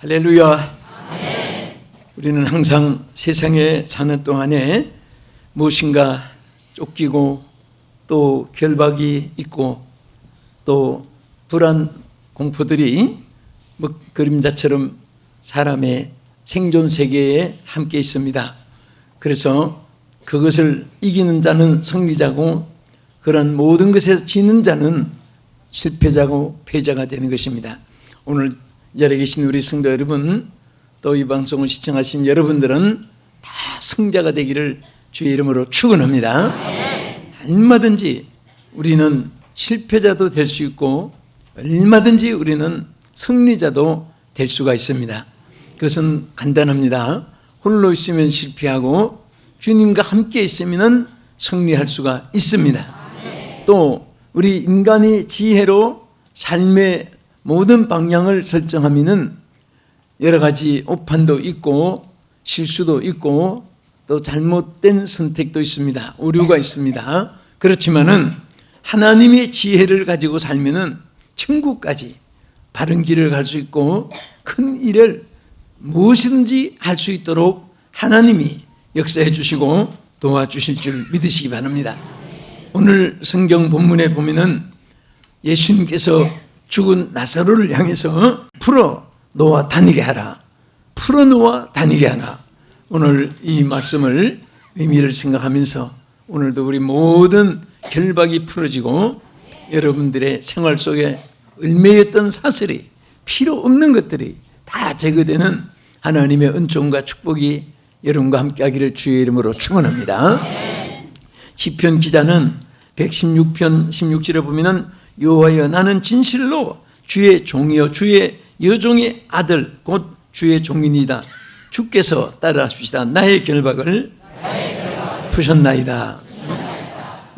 할렐루야. 우리는 항상 세상에 사는 동안에 무엇인가 쫓기고 또 결박이 있고 또 불안 공포들이 그림자처럼 사람의 생존 세계에 함께 있습니다. 그래서 그것을 이기는 자는 승리자고 그런 모든 것에서 지는 자는 실패자고 패자가 되는 것입니다. 오늘 이 자리에 계신 우리 성도 여러분, 또 이 방송을 시청하신 여러분들은 다 승자가 되기를 주의 이름으로 축원합니다. 얼마든지 우리는 실패자도 될 수 있고 얼마든지 우리는 승리자도 될 수가 있습니다. 그것은 간단합니다. 홀로 있으면 실패하고 주님과 함께 있으면 승리할 수가 있습니다. 또 우리 인간이 지혜로 삶의 모든 방향을 설정하면은 여러 가지 오판도 있고 실수도 있고 또 잘못된 선택도 있습니다. 오류가 있습니다. 그렇지만은 하나님의 지혜를 가지고 살면은 천국까지 바른 길을 갈 수 있고 큰 일을 무엇이든지 할 수 있도록 하나님이 역사해 주시고 도와주실 줄 믿으시기 바랍니다. 오늘 성경 본문에 보면은 예수님께서 죽은 나사로를 향해서 풀어 놓아 다니게 하라. 풀어 놓아 다니게 하라. 오늘 이 말씀을 의미를 생각하면서 오늘도 우리 모든 결박이 풀어지고 여러분들의 생활 속에 얽매였던 사슬이 필요 없는 것들이 다 제거되는 하나님의 은총과 축복이 여러분과 함께하기를 주의 이름으로 축원합니다. 시편 기자는 116편 16절에 보면은 여호와여 나는 진실로 주의 종이요 주의 여종의 아들 곧 주의 종이니이다. 주께서 따라하십시다. 나의 결박을 푸셨나이다.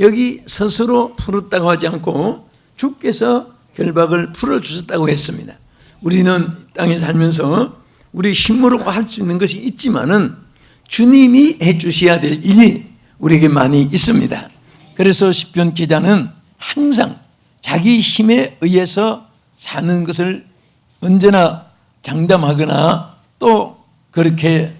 여기 스스로 풀었다고 하지 않고 주께서 결박을 풀어주셨다고 했습니다. 우리는 땅에 살면서 우리 힘으로 할 수 있는 것이 있지만은 주님이 해주셔야 될 일이 우리에게 많이 있습니다. 그래서 시편 기자는 항상 자기 힘에 의해서 사는 것을 언제나 장담하거나 또 그렇게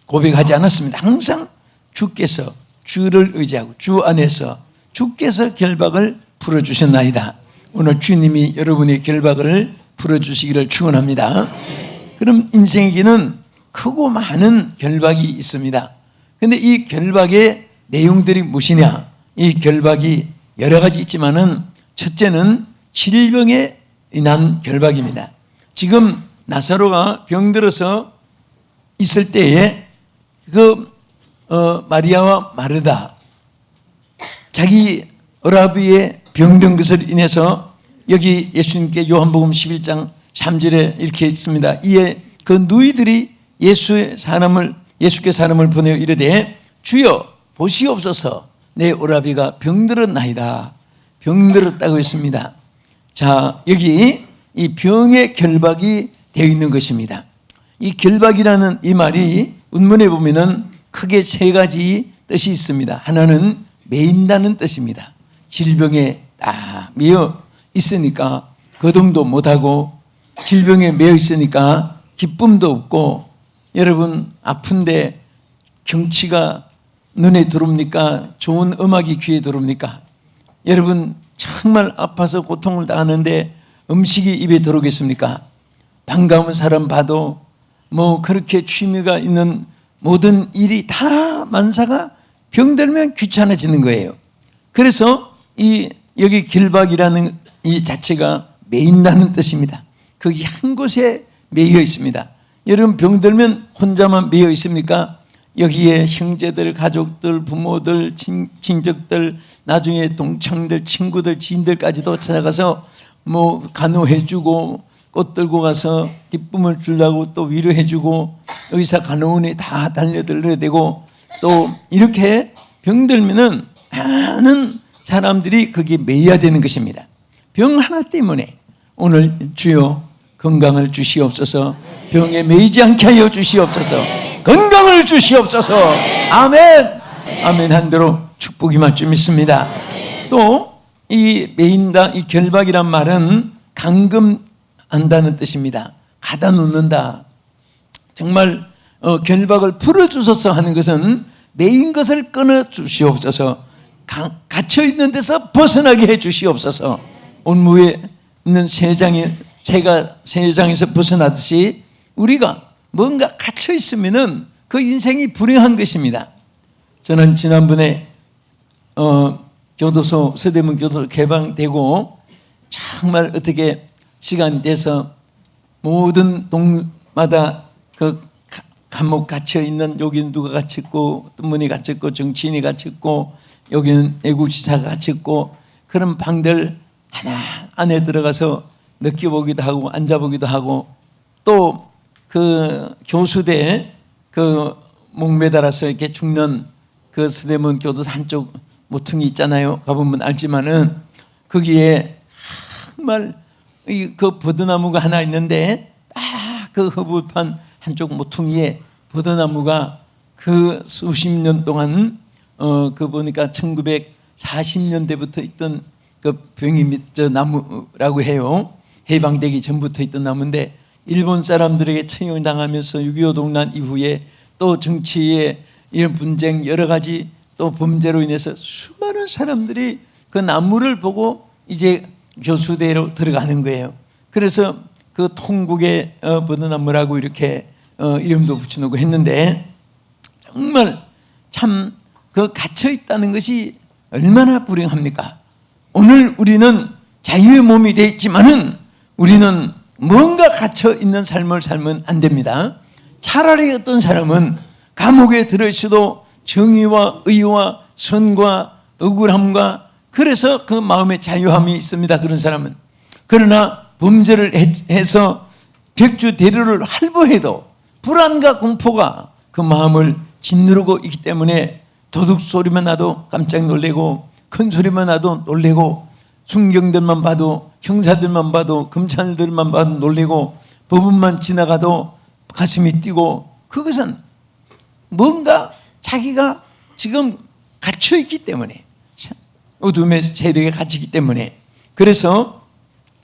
고백하지 않았습니다. 항상 주께서 주를 의지하고 주 안에서 주께서 결박을 풀어주셨나이다. 오늘 주님이 여러분의 결박을 풀어주시기를 축원합니다. 그럼 인생에게는 크고 많은 결박이 있습니다. 그런데 이 결박의 내용들이 무엇이냐? 이 결박이 여러 가지 있지만은 첫째는 질병에 인한 결박입니다. 지금 나사로가 병들어서 있을 때에 마리아와 마르다 자기 어라비에 병든 것을 인해서 여기 예수님께 요한복음 11장 3절에 이렇게 있습니다. 이에 그 누이들이 예수께 사람을 보내어 이르되 주여 보시옵소서 내 오라비가 병들었나이다. 병들었다고 했습니다. 자, 여기 이 병의 결박이 되어 있는 것입니다. 이 결박이라는 이 말이 원문에 보면은 크게 세 가지 뜻이 있습니다. 하나는 매인다는 뜻입니다. 질병에 딱 매여 있으니까 거동도 못하고 질병에 매여 있으니까 기쁨도 없고 여러분 아픈데 경치가 눈에 들어옵니까? 좋은 음악이 귀에 들어옵니까? 여러분 정말 아파서 고통을 당하는데 음식이 입에 들어오겠습니까? 반가운 사람 봐도 뭐 그렇게 취미가 있는 모든 일이 다 만사가 병들면 귀찮아지는 거예요. 그래서 여기 결박이라는 이 자체가 매인다는 뜻입니다. 거기 한 곳에 매여 있습니다. 여러분 병들면 혼자만 매여 있습니까? 여기에 형제들, 가족들, 부모들, 친척들, 나중에 동창들, 친구들, 지인들까지도 찾아가서 뭐 간호해주고 꽃 들고 가서 기쁨을 주려고 또 위로해주고 의사 간호원이 다 달려들어야 되고 또 이렇게 병들면은 많은 사람들이 거기에 매여야 되는 것입니다. 병 하나 때문에 오늘 주여 건강을 주시옵소서. 병에 매이지 않게 하여 주시옵소서. 건강을 주시옵소서. 아멘. 아멘 한 대로 축복이 맞좀 있습니다. 또 이 매인다, 이 결박이란 말은 감금한다는 뜻입니다. 가다 놓는다. 정말 결박을 풀어주소서 하는 것은 매인 것을 끊어주시옵소서. 갇혀있는 데서 벗어나게 해주시옵소서. 온무에 있는 새가 새장에서 벗어나듯이 우리가 뭔가 갇혀있으면 그 인생이 불행한 것입니다. 저는 지난번에 교도소, 서대문 교도소 개방되고 정말 어떻게 시간이 돼서 모든 동마다 그 감옥 갇혀있는, 여기는 누가 갇혔고 문이 갇혔고 정치인이 갇혔고 여기는 애국지사가 갇혔고 그런 방들 하나 안에 들어가서 느껴보기도 하고 앉아보기도 하고 또 그 교수대 그 목매달아서 이렇게 죽는 그 서대문 교도소 한쪽 모퉁이 있잖아요. 가보면 알지만은 거기에 정말 그 버드나무가 하나 있는데 딱 그 허브판 한쪽 모퉁이에 버드나무가 그 수십 년 동안 그 보니까 1940년대부터 있던 그 병이 저 나무라고 해요. 해방되기 전부터 있던 나무인데 일본 사람들에게 처형당하면서 6.25 동란 이후에 또 정치에 이런 분쟁 여러 가지 또 범죄로 인해서 수많은 사람들이 그 나무를 보고 이제 교수대로 들어가는 거예요. 그래서 그 통국의 버드나무라고 이렇게 이름도 붙여놓고 했는데 정말 참 그 갇혀 있다는 것이 얼마나 불행합니까? 오늘 우리는 자유의 몸이 되어 있지만은 우리는 뭔가 갇혀 있는 삶을 살면 안 됩니다. 차라리 어떤 사람은 감옥에 들어있어도 정의와 의와 선과 억울함과 그래서 그 마음의 자유함이 있습니다. 그런 사람은. 그러나 범죄를 해서 백주대류를 할보해도 불안과 공포가 그 마음을 짓누르고 있기 때문에 도둑 소리만 나도 깜짝 놀래고 큰 소리만 나도 놀래고 순경들만 봐도 형사들만 봐도 검찰들만 봐도 놀래고 법원만 지나가도 가슴이 뛰고 그것은 뭔가 자기가 지금 갇혀있기 때문에 어둠의 세력에 갇히기 때문에 그래서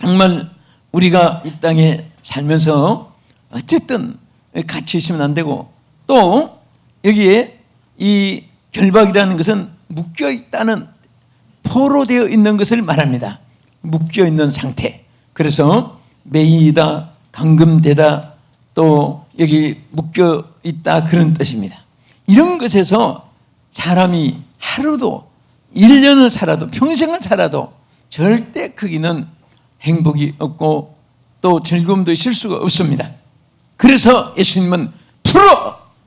정말 우리가 이 땅에 살면서 어쨌든 갇혀 있으면 안 되고 또 여기에 이 결박이라는 것은 묶여 있다는 포로되어 있는 것을 말합니다. 묶여 있는 상태. 그래서 매이다, 감금되다, 또 여기 묶여 있다 그런 뜻입니다. 이런 것에서 사람이 하루도 1년을 살아도 평생을 살아도 절대 거기는 행복이 없고 또 즐거움도 있을 수가 없습니다. 그래서 예수님은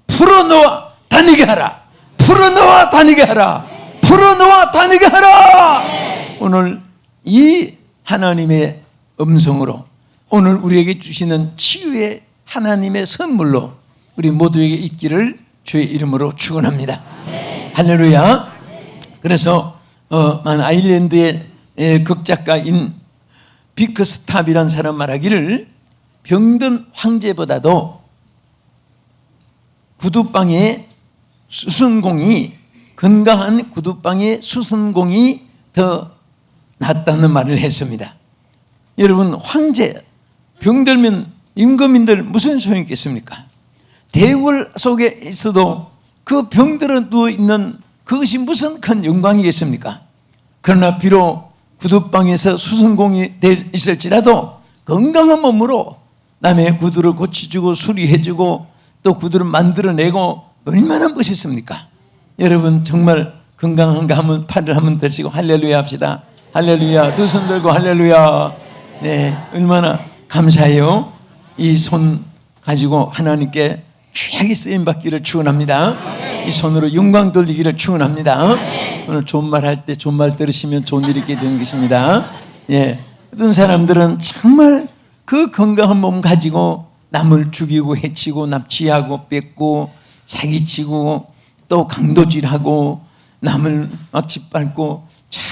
풀어놓아 다니게 하라. 풀어놓아 다니게 하라. 풀어놓아 다니게 하라. 오늘 이 하나님의 음성으로 오늘 우리에게 주시는 치유의 하나님의 선물로 우리 모두에게 있기를 주의 이름으로 축원합니다. 할렐루야. 그래서 아일랜드의 극작가인 비크스탑이라는 사람 말하기를 병든 황제보다도 구두방의 수선공이 건강한 구두방의 수선공이 더 낫다는 말을 했습니다. 여러분 황제 병들면 임금인들 무슨 소용이 있겠습니까? 대궐 속에 있어도 그 병들어 누워있는 그것이 무슨 큰 영광이겠습니까? 그러나 비록 구두방에서 수선공이 돼 있을지라도 건강한 몸으로 남의 구두를 고쳐주고 수리해주고 또 구두를 만들어내고 얼마나 멋있습니까? 여러분 정말 건강한가 하면 팔을 한번 드시고 할렐루야 합시다. 할렐루야. 두 손 들고 할렐루야. 네, 얼마나 감사해요. 이 손 가지고 하나님께 귀하게 쓰임받기를 축원합니다. 이 손으로 영광 돌리기를 축원합니다. 오늘 좋은 말 할 때 좋은 말 들으시면 좋은 일이 있게 되는 것입니다. 예, 어떤 사람들은 정말 그 건강한 몸 가지고 남을 죽이고 해치고 납치하고 뺏고 사기치고 또 강도질하고 남을 막 짓밟고 참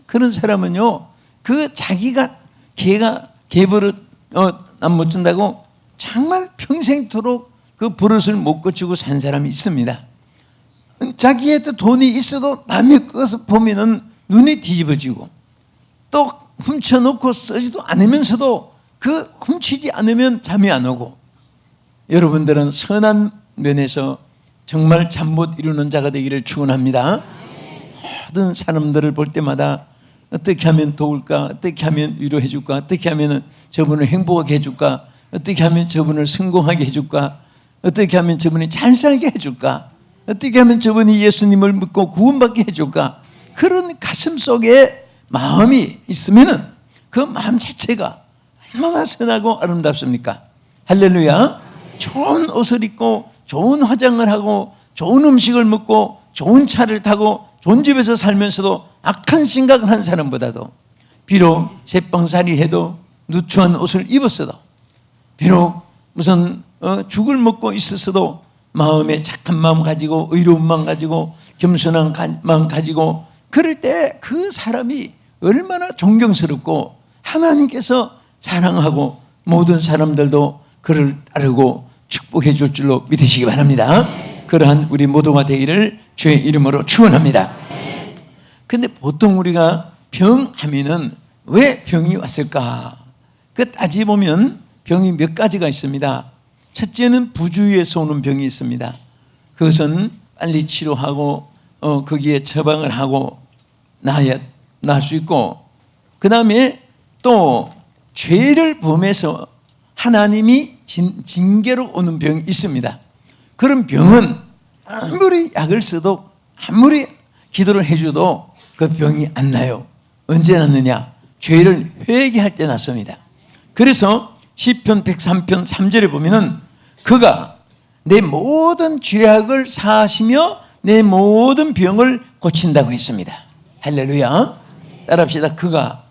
그런 사람은요 그 자기가 개버릇 안 못 준다고 정말 평생토록 그 버릇을 못 고치고 산 사람이 있습니다. 자기한테 돈이 있어도 남의 것을 보면은 눈이 뒤집어지고 또 훔쳐놓고 쓰지도 않으면서도 그 훔치지 않으면 잠이 안 오고, 여러분들은 선한 면에서 정말 잠 못 이루는 자가 되기를 축원합니다. 모든 사람들을 볼 때마다 어떻게 하면 도울까, 어떻게 하면 위로해 줄까, 어떻게 하면 저분을 행복하게 해줄까, 어떻게 하면 저분을 성공하게 해줄까, 어떻게 하면 저분이 잘 살게 해줄까, 어떻게 하면 저분이 예수님을 믿고 구원받게 해줄까, 그런 가슴 속에 마음이 있으면은 그 마음 자체가 얼마나 선하고 아름답습니까? 할렐루야. 좋은 옷을 입고 좋은 화장을 하고 좋은 음식을 먹고 좋은 차를 타고 좋은 집에서 살면서도 악한 생각을 한 사람보다도, 비록 새빵살이 해도 누추한 옷을 입었어도, 비록 무슨 죽을 먹고 있었어도 마음에 착한 마음 가지고 의로운 마음 가지고 겸손한 마음 가지고, 그럴 때 그 사람이 얼마나 존경스럽고 하나님께서 사랑하고 모든 사람들도 그를 따르고 축복해 줄 줄로 믿으시기 바랍니다. 그러한 우리 모두가 되기를 주의 이름으로 축원합니다. 근데 보통 우리가 병하면은 왜 병이 왔을까? 그 따지보면 병이 몇 가지가 있습니다. 첫째는 부주의에서 오는 병이 있습니다. 그것은 빨리 치료하고 거기에 처방을 하고 나을 수 있고, 그 다음에 또 죄를 범해서 하나님이 징계로 오는 병이 있습니다. 그런 병은 아무리 약을 써도 아무리 기도를 해줘도 그 병이 안 나요. 언제 났느냐? 죄를 회개할 때 났습니다. 그래서 시편 103편 3절에 보면은 그가 내 모든 죄악을 사하시며 내 모든 병을 고친다고 했습니다. 할렐루야. 따라합시다. 그가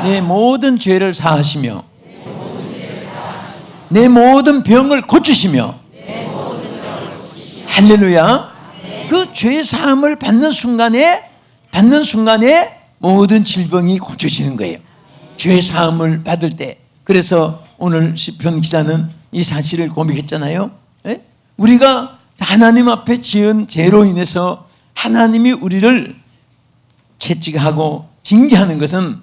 내 모든 죄를 사하시며 내 모든 병을 고치시며. 할렐루야. 그 죄 사함을 받는 순간에 모든 질병이 고쳐지는 거예요. 죄 사함을 받을 때. 그래서 오늘 시편 기자는 이 사실을 고백했잖아요. 에? 우리가 하나님 앞에 지은 죄로 인해서 하나님이 우리를 채찍하고 징계하는 것은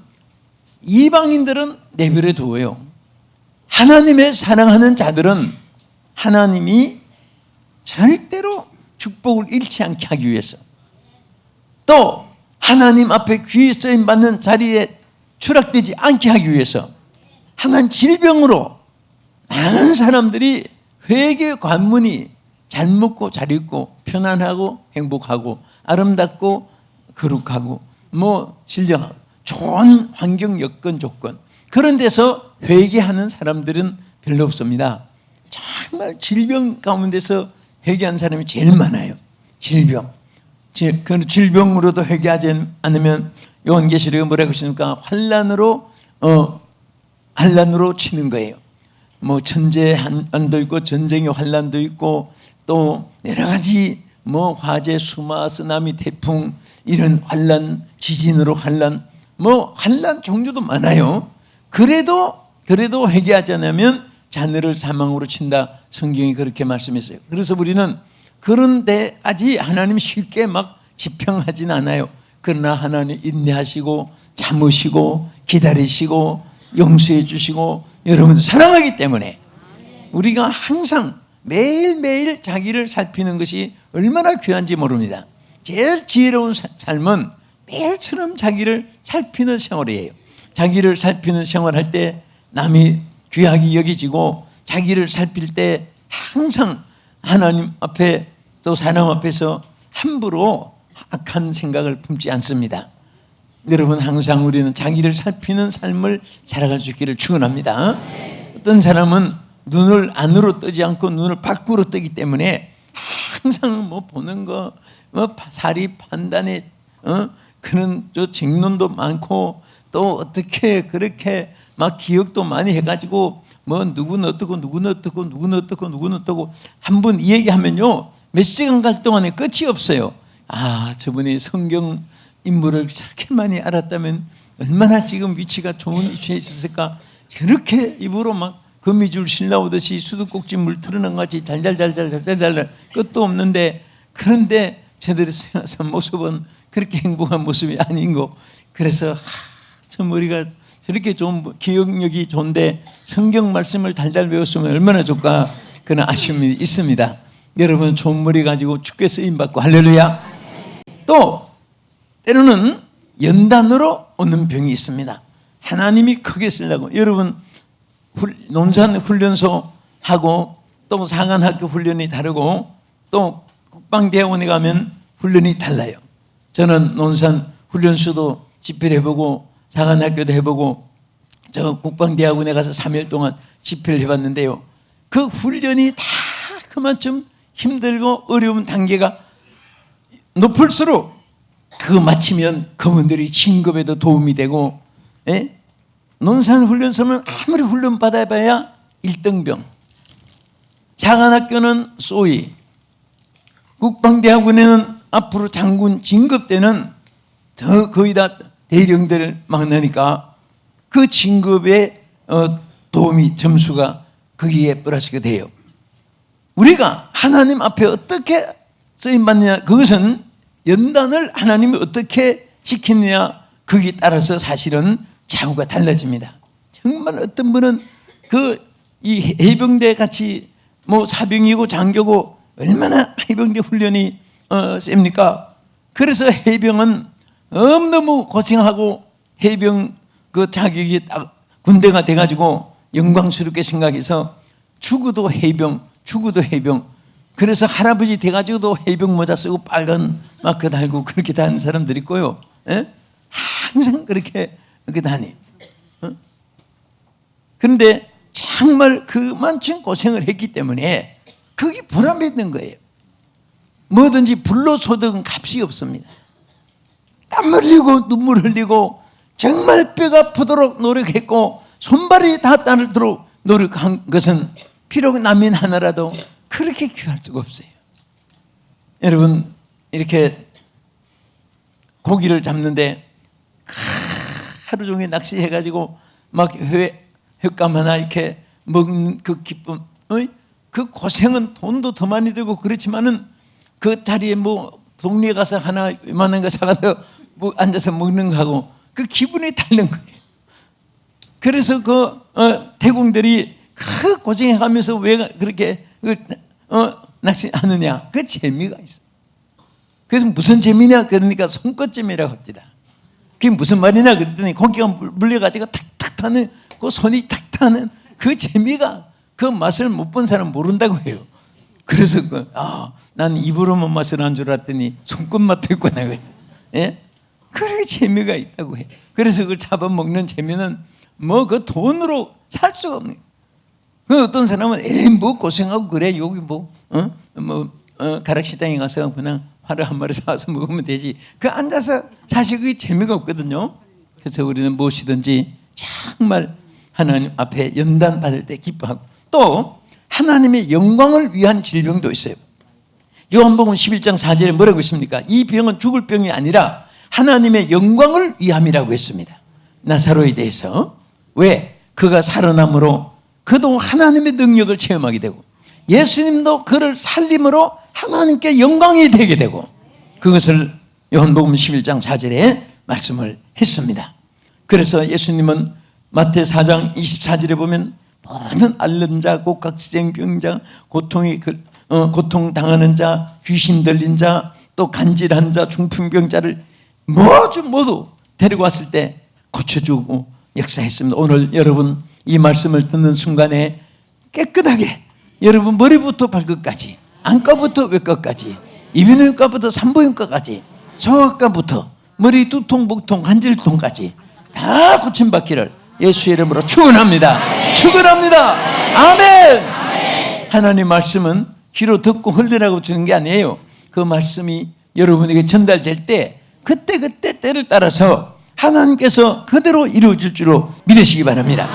이방인들은 내버려 두어요. 하나님의 사랑하는 자들은 하나님이 절대로 축복을 잃지 않게 하기 위해서, 또 하나님 앞에 귀에 쓰임 받는 자리에 추락되지 않게 하기 위해서 하나님 질병으로 많은 사람들이 회개 관문이 잘 먹고 잘 입고 편안하고 행복하고 아름답고 거룩하고 신령하고 좋은 환경 여건 조건, 그런 데서 회개하는 사람들은 별로 없습니다. 정말 질병 가운데서 회개한 사람이 제일 많아요. 질병. 그 질병으로도 회개하지 않으면 요한계시록에 뭐라고 하십니까? 환난으로 치는 거예요. 천재한도 있고 전쟁의 환난도 있고 또 여러 가지 화재, 수마, 쓰나미, 태풍, 이런 환난, 지진으로 환난, 환난 종류도 많아요. 그래도 회개하지 않으면 자녀를 사망으로 친다. 성경이 그렇게 말씀했어요. 그래서 우리는 그런 데까지 하나님 쉽게 막 지평하진 않아요. 그러나 하나님 인내하시고 참으시고 기다리시고 용서해 주시고 여러분들 사랑하기 때문에 우리가 항상 매일매일 자기를 살피는 것이 얼마나 귀한지 모릅니다. 제일 지혜로운 삶은 매일처럼 자기를 살피는 생활이에요. 자기를 살피는 생활할 때 남이 귀하게 여기지고, 자기를 살필 때 항상 하나님 앞에 또 사람 앞에서 함부로 악한 생각을 품지 않습니다. 여러분, 항상 우리는 자기를 살피는 삶을 살아갈 수 있기를 축원합니다. 어떤 사람은 눈을 안으로 뜨지 않고 눈을 밖으로 뜨기 때문에 항상 보는 거, 사리 판단에 그런 쟁론도 많고, 또 어떻게 그렇게 막 기억도 많이 해가지고 누구는 어떻고 누구는 어떻고 누구는 어떻고 누구는 어떻고 한 번 얘기하면요 몇 시간 갈 동안에 끝이 없어요. 저분이 성경 인물을 저렇게 많이 알았다면 얼마나 지금 위치가 좋은 위치에 있었을까. 그렇게 입으로 막 거미줄 실나오듯이 수도꼭지 물 틀어놓은 같이 달달달달달달 끝도 없는데, 그런데 제대로 생각한 모습은 그렇게 행복한 모습이 아닌 거. 그래서 저 머리가 저렇게 좀 기억력이 좋은데 성경 말씀을 달달 외웠으면 얼마나 좋을까 그런 아쉬움이 있습니다. 여러분 좋은 머리 가지고 주께 쓰임받고 할렐루야. 또 때로는 연단으로 오는 병이 있습니다. 하나님이 크게 쓰려고. 여러분 논산훈련소 하고 또 상한학교 훈련이 다르고 또 국방대학원에 가면 훈련이 달라요. 저는 논산훈련소도 집회를 해보고 상한학교도 해보고 저 국방대학원에 가서 3일 동안 집회를 해봤는데요. 그 훈련이 다 그만큼 힘들고 어려운 단계가 높을수록 그거 마치면 검은들이 진급에도 도움이 되고, 논산훈련소는 아무리 훈련 받아봐야 1등병, 상한학교는 소위, 국방대학원에는 앞으로 장군 진급 때는 더 거의 다 대령들을 만나니까 그 진급에 도움이 점수가 거기에 플러스가 돼요. 우리가 하나님 앞에 어떻게 쓰임받느냐, 그것은 연단을 하나님이 어떻게 지키느냐, 거기에 따라서 사실은 차후가 달라집니다. 정말 어떤 분은 이 해병대 같이 사병이고 장교고 얼마나 해병대 훈련이 셉니까? 그래서 해병은 너무 고생하고 해병 그 자격이 딱 군대가 돼가지고 영광스럽게 생각해서 죽어도 해병, 죽어도 해병. 그래서 할아버지 돼가지고도 해병 모자 쓰고 빨간 마크 달고 그렇게 다니는 사람들 있고요. 항상 그렇게 다니. 그런데 정말 그만큼 고생을 했기 때문에 그게 보람있는 거예요. 뭐든지 불로소득은 값이 없습니다. 땀 흘리고 눈물 흘리고 정말 뼈가 아프도록 노력했고 손발이 다 따르도록 노력한 것은 비록 남인 하나라도 그렇게 귀할 수가 없어요. 여러분 이렇게 고기를 잡는데 하루 종일 낚시해가지고 막 횟감 하나 이렇게 먹는 그 기쁨, 그 고생은 돈도 더 많이 들고 그렇지만은 그 자리에 동네에 가서 하나 이만한 거 사가서 앉아서 먹는 거하고 그 기분이 다른 거예요. 그래서 대공들이 그 고생해가면서 왜 그렇게 낚시하느냐, 그 재미가 있어. 그래서 무슨 재미냐 그러니까 손끝재미라고 합니다. 그게 무슨 말이냐 그랬더니 고기가 물려가지고 탁탁 타는 그 손이 탁 타는 그 재미가, 그 맛을 못 본 사람 모른다고 해요. 그래서 난 입으로만 맛을 안 줄 알았더니 손끝 맛도 있구나. 그렇게 재미가 있다고 해. 그래서 그걸 잡아먹는 재미는 그 돈으로 살 수가 없는. 그 어떤 사람은 고생하고 그래, 여기 가락시장에 가서 그냥 화를 한 마리 사와서 먹으면 되지. 그 앉아서 사실 그게 재미가 없거든요. 그래서 우리는 무엇이든지 정말 하나님 앞에 연단 받을 때 기뻐하고, 또 하나님의 영광을 위한 질병도 있어요. 요한복음 11장 4절에 뭐라고 있습니까? 이 병은 죽을 병이 아니라 하나님의 영광을 위함이라고 했습니다. 나사로에 대해서. 왜? 그가 살아남으로 그도 하나님의 능력을 체험하게 되고 예수님도 그를 살림으로 하나님께 영광이 되게 되고, 그것을 요한복음 11장 4절에 말씀을 했습니다. 그래서 예수님은 마태 4장 24절에 보면 모든 앓는 자, 곡각시생 병자, 고통당하는 자, 귀신 들린 자, 또 간질한 자, 중풍병자를 모두 데리고 왔을 때 고쳐주고 역사했습니다. 오늘 여러분 이 말씀을 듣는 순간에 깨끗하게 여러분 머리부터 발끝까지, 안과부터 외과까지, 이비인후과부터 산부인과까지, 성악과부터 머리 두통, 복통, 관절통까지 다 고침받기를 예수의 이름으로 축원합니다. 축원합니다. 아멘. 하나님 말씀은 귀로 듣고 흘리라고 주는 게 아니에요. 그 말씀이 여러분에게 전달될 때 그때 때를 따라서 하나님께서 그대로 이루어질 줄로 믿으시기 바랍니다.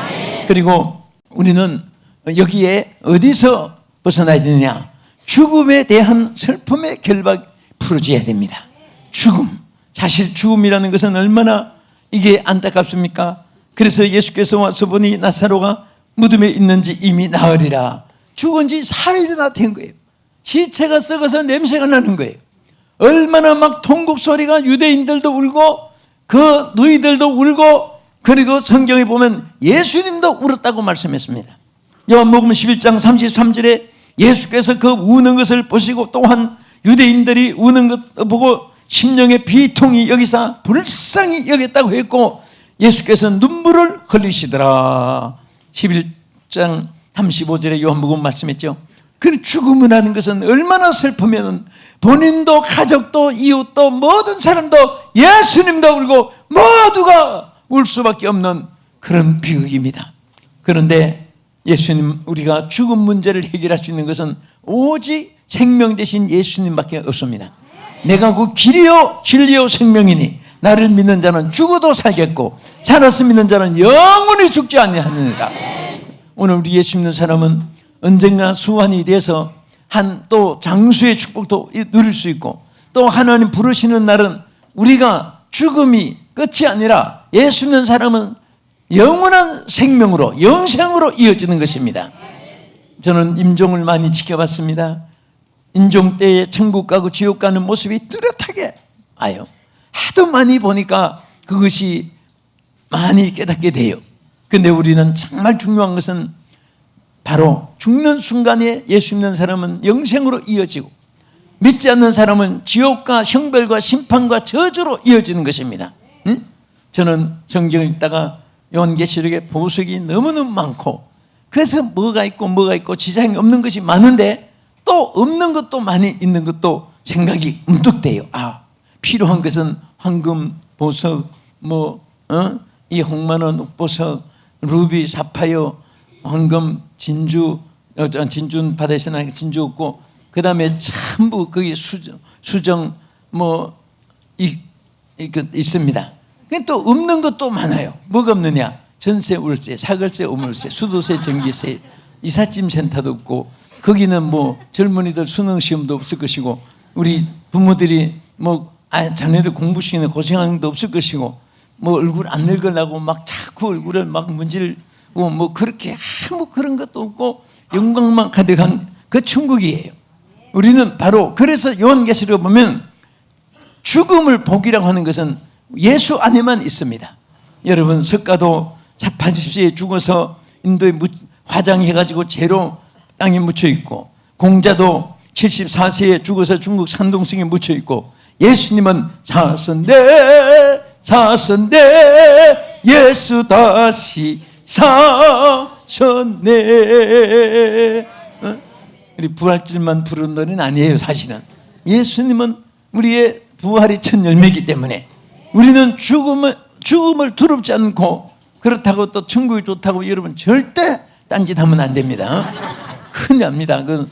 그리고 우리는 여기에 어디서 벗어나야 되느냐? 죽음에 대한 슬픔의 결박 풀어줘야 됩니다. 죽음, 사실 죽음이라는 것은 얼마나 이게 안타깝습니까? 그래서 예수께서 와서 보니 나사로가 무덤에 있는지 이미 나으리라. 죽은 지 4일이나 된 거예요. 시체가 썩어서 냄새가 나는 거예요. 얼마나 막 통곡 소리가, 유대인들도 울고 그 누이들도 울고 그리고 성경에 보면 예수님도 울었다고 말씀했습니다. 요한복음 11장 33절에 예수께서 그 우는 것을 보시고 또한 유대인들이 우는 것 보고 심령의 비통이 여기사 불쌍히 여겼다고 했고 예수께서 눈물을 흘리시더라. 11장 35절에 요한복음 말씀했죠. 그 죽음이라는 것은 얼마나 슬프면 본인도 가족도 이웃도 모든 사람도 예수님도 울고 모두가 울 수밖에 없는 그런 비극입니다. 그런데 예수님, 우리가 죽음 문제를 해결할 수 있는 것은 오직 생명 대신 예수님밖에 없습니다. 내가 그 길이요 진리요 생명이니 나를 믿는 자는 죽어도 살겠고 살아서 믿는 자는 영원히 죽지 아니하느니라. 오늘 우리 예수 믿는 사람은 언젠가 수환이 돼서 한 또 장수의 축복도 누릴 수 있고 또 하나님 부르시는 날은 우리가 죽음이 끝이 아니라 예수 믿는 사람은 영원한 생명으로 영생으로 이어지는 것입니다. 저는 임종을 많이 지켜봤습니다. 임종 때에 천국 가고 지옥 가는 모습이 뚜렷하게 와요. 하도 많이 보니까 그것이 많이 깨닫게 돼요. 근데 우리는 정말 중요한 것은 바로 죽는 순간에 예수 믿는 사람은 영생으로 이어지고 믿지 않는 사람은 지옥과 형벌과 심판과 저주로 이어지는 것입니다. 응? 저는 성경을 읽다가 요한계시록에 보석이 너무너무 많고 그래서 뭐가 있고 지장이 없는 것이 많은데 또 없는 것도 많이 있는 것도 생각이 문득 돼요. 필요한 것은 황금, 보석, 이 홍만원, 옥보석, 루비, 사파이어, 황금, 진주, 진주는 바다에서 나니까 진주 없고 그 다음에 전부 거기 수정 있습니다. 또 없는 것도 많아요. 뭐가 없느냐? 전세, 월세, 사글세, 오물세, 수도세, 전기세, 이삿짐 센터도 없고 거기는 젊은이들 수능 시험도 없을 것이고 우리 부모들이 자녀들 공부시키는 고생하는 것도 없을 것이고 얼굴 안 늙으려고 막 자꾸 얼굴을 막 문질고 그렇게 아무 그런 것도 없고 영광만 가득한 그 천국이에요. 우리는 바로 그래서 요한계시록을 보면 죽음을 복이라고 하는 것은 예수 안에만 있습니다. 여러분 석가도 80세에 죽어서 인도에 화장해가지고 재로 땅에 묻혀있고 공자도 74세에 죽어서 중국 산동성에 묻혀있고 예수님은 사선대 예수 다시 사셨네. 우리 부활절만 부르는 노래는 아니에요. 사실은 예수님은 우리의 부활이 첫 열매이기 때문에 우리는 죽음을 두렵지 않고 그렇다고 또 천국이 좋다고 여러분 절대 딴짓하면 안 됩니다. 큰일 납니다. 그건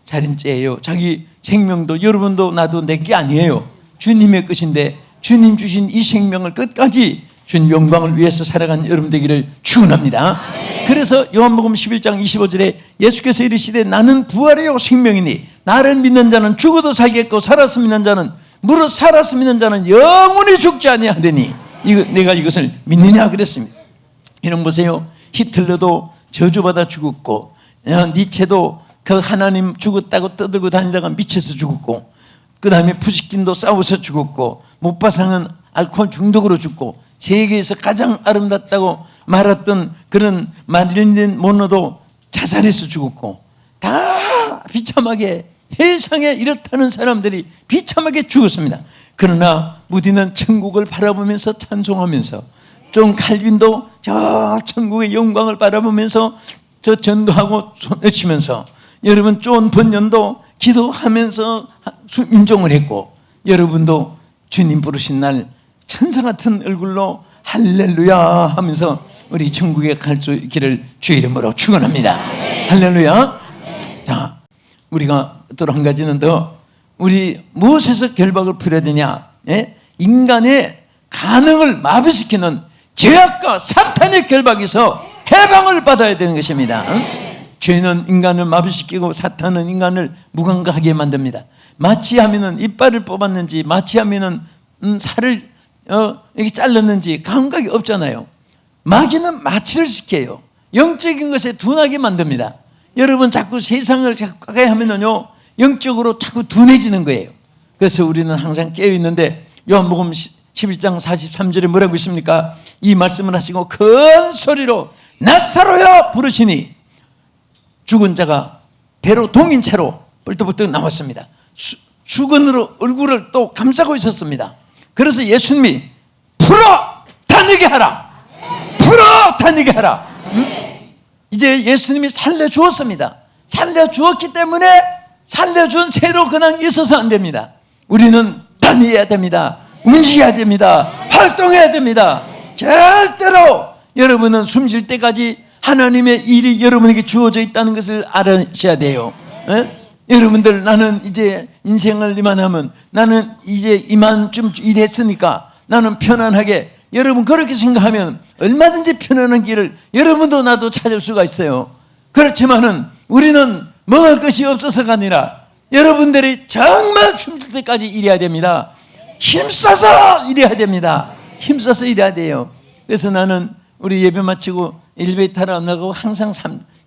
살인죄예요. 자기 생명도 여러분도 나도 내게 아니에요. 주님의 것인데 주님 주신 이 생명을 끝까지 주님 영광을 위해서 살아간 여러분 되기를 축원합니다. 그래서 요한복음 11장 25절에 예수께서 이르시되 나는 부활이요 생명이니 나를 믿는 자는 죽어도 살겠고 살아서 믿는 자는 무릇 살아서 믿는 자는 영원히 죽지 아니하리니 내가 이것을 믿느냐 그랬습니다. 이런 보세요. 히틀러도 저주받아 죽었고 니체도 그 하나님 죽었다고 떠들고 다니다가 미쳐서 죽었고 그 다음에 푸시킨도 싸워서 죽었고 못바상은 알코올 중독으로 죽고 세계에서 가장 아름답다고 말했던 그런 마릴린 monroe도 자살해서 죽었고 다 비참하게 세상에 이렇다는 사람들이 비참하게 죽었습니다. 그러나 무디는 천국을 바라보면서 찬송하면서 존 칼빈도 저 천국의 영광을 바라보면서 저 전도하고 외치면서 여러분 존 번연도 기도하면서 임종을 했고 여러분도 주님 부르신 날 천사 같은 얼굴로 할렐루야 하면서 우리 천국에 갈 수 있기를 주의 이름으로 축원합니다. 할렐루야. 자, 우리가 또 한 가지는 더 우리 무엇에서 결박을 풀어야 되냐? 인간의 가능을 마비시키는 죄악과 사탄의 결박에서 해방을 받아야 되는 것입니다. 죄는 인간을 마비시키고 사탄은 인간을 무감각하게 만듭니다. 마취하면은 이빨을 뽑았는지 마취하면은 살을 이렇게 잘랐는지 감각이 없잖아요. 마귀는 마취를 시켜요. 영적인 것에 둔하게 만듭니다. 여러분 자꾸 세상을 가까이 하면은요 영적으로 자꾸 둔해지는 거예요. 그래서 우리는 항상 깨어 있는데 요한복음 11장 43절에 뭐라고 있습니까? 이 말씀을 하시고 큰 소리로 나사로여 부르시니 죽은 자가 배로 동인 채로 뻘떡뻘떡 나왔습니다. 수건으로 얼굴을 또 감싸고 있었습니다. 그래서 예수님이 풀어 다니게 하라. 풀어 다니게 하라. 이제 예수님이 살려주었습니다. 살려주었기 때문에 살려준 채로 그냥 있어서 안 됩니다. 우리는 다녀야 됩니다. 움직여야 됩니다. 활동해야 됩니다. 절대로 여러분은 숨질 때까지 하나님의 일이 여러분에게 주어져 있다는 것을 알아셔야 돼요. 여러분들, 나는 이제 인생을 이만하면, 나는 이제 이만쯤 일했으니까 나는 편안하게, 여러분 그렇게 생각하면 얼마든지 편안한 길을 여러분도 나도 찾을 수가 있어요. 그렇지만은 우리는 먹을 것이 없어서가 아니라 여러분들이 정말 숨질 때까지 일해야 됩니다. 힘써서 일해야 됩니다. 힘써서 일해야 돼요. 그래서 나는 우리 예배 마치고 엘리베이터를 안 나가고 항상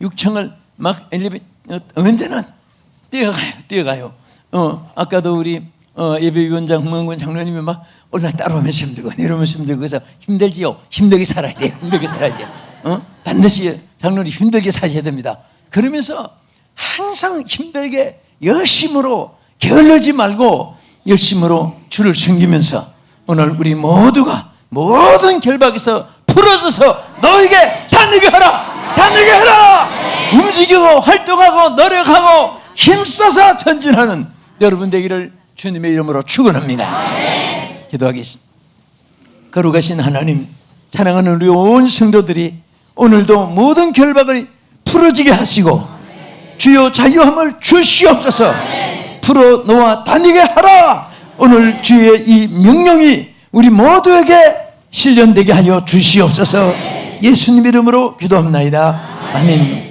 6층을 막 언제나 뛰어가요. 아까도 우리 예배위원장 홍명근 장로님이 막 올라 따라오면서 힘들고 내려오면서 힘들고, 그래서 힘들지요. 힘들게 살아야 돼요. 힘들게 살아야 돼요. 반드시 장로님 힘들게 사셔야 됩니다. 그러면서 항상 힘들게 열심으로 게을르지 말고 열심으로 주를 섬기면서 오늘 우리 모두가 모든 결박에서 풀어져서 너에게 다니게 하라. 다니게 하라. 움직이고 활동하고 노력하고 힘써서 전진하는 여러분 되기를 주님의 이름으로 축원합니다. 기도하겠습니다. 거룩하신 하나님, 사랑하는 우리 온 성도들이 오늘도 모든 결박을 풀어지게 하시고 주여 자유함을 주시옵소서. 풀어놓아 다니게 하라. 오늘 주의 이 명령이 우리 모두에게 실현되게 하여 주시옵소서. 예수님 이름으로 기도합나이다. 아멘.